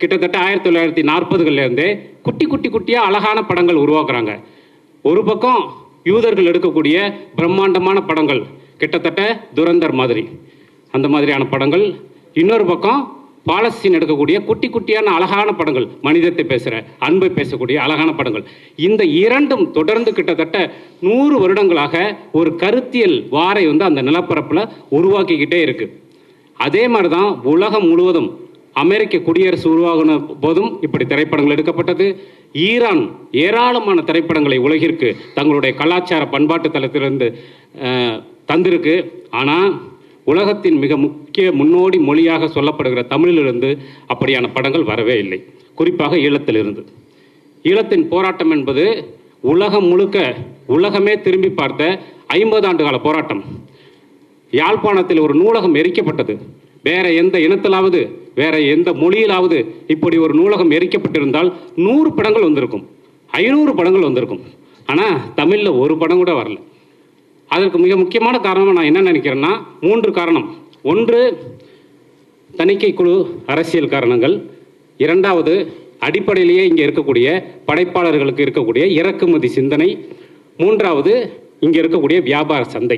கிட்டத்தட்ட 1940களிலிருந்தே குட்டி குட்டி குட்டியாக அழகான படங்கள் உருவாக்குறாங்க. ஒரு பக்கம் யூதர்கள் எடுக்கக்கூடிய பிரம்மாண்டமான படங்கள், கிட்டத்தட்ட துரந்தர் மாதிரி அந்த மாதிரியான படங்கள். இன்னொரு பக்கம் பாலஸ்தீன் எடுக்கக்கூடிய குட்டி குட்டியான அழகான படங்கள், மனிதத்தை பேசுகிற, அன்பை பேசக்கூடிய அழகான படங்கள். இந்த இரண்டும் தொடர்ந்து கிட்டத்தட்ட 100 வருடங்களாக ஒரு கருத்தியல் வாரை அந்த நிலப்பரப்பில் உருவாக்கிக்கிட்டே இருக்கு. அதே மாதிரி தான் உலகம் முழுவதும் அமெரிக்க குடியரசு உருவாகின போதும் இப்படி திரைப்படங்கள் எடுக்கப்பட்டது. ஈரான் ஏராளமான திரைப்படங்களை உலகிற்கு தங்களுடைய கலாச்சார பண்பாட்டு தளத்திலிருந்து தந்திருக்கு. ஆனால் உலகத்தின் மிக முக்கிய முன்னோடி மொழியாக சொல்லப்படுகிற தமிழிலிருந்து அப்படியான படங்கள் வரவே இல்லை. குறிப்பாக ஈழத்திலிருந்து. ஈழத்தின் போராட்டம் என்பது உலகம் முழுக்க, உலகமே திரும்பி பார்த்த 50 ஆண்டு கால போராட்டம். யாழ்ப்பாணத்தில் ஒரு நூலகம் எரிக்கப்பட்டது. வேற எந்த இனத்திலாவது, வேற எந்த மொழியிலாவது இப்படி ஒரு நூலகம் எரிக்கப்பட்டிருந்தால் 100 படங்கள் வந்திருக்கும், 500 படங்கள் வந்திருக்கும். ஆனால் தமிழில் ஒரு படம் கூட வரல. அதற்கு மிக முக்கியமான காரணமாக நான் என்ன நினைக்கிறேன்னா 3 காரணம். ஒன்று, தணிக்கை குழு அரசியல் காரணங்கள். இரண்டாவது, அடிப்படையிலேயே இங்கே இருக்கக்கூடிய படைப்பாளர்களுக்கு இருக்கக்கூடிய இறக்குமதி சிந்தனை. மூன்றாவது, இங்கே இருக்கக்கூடிய வியாபார சந்தை.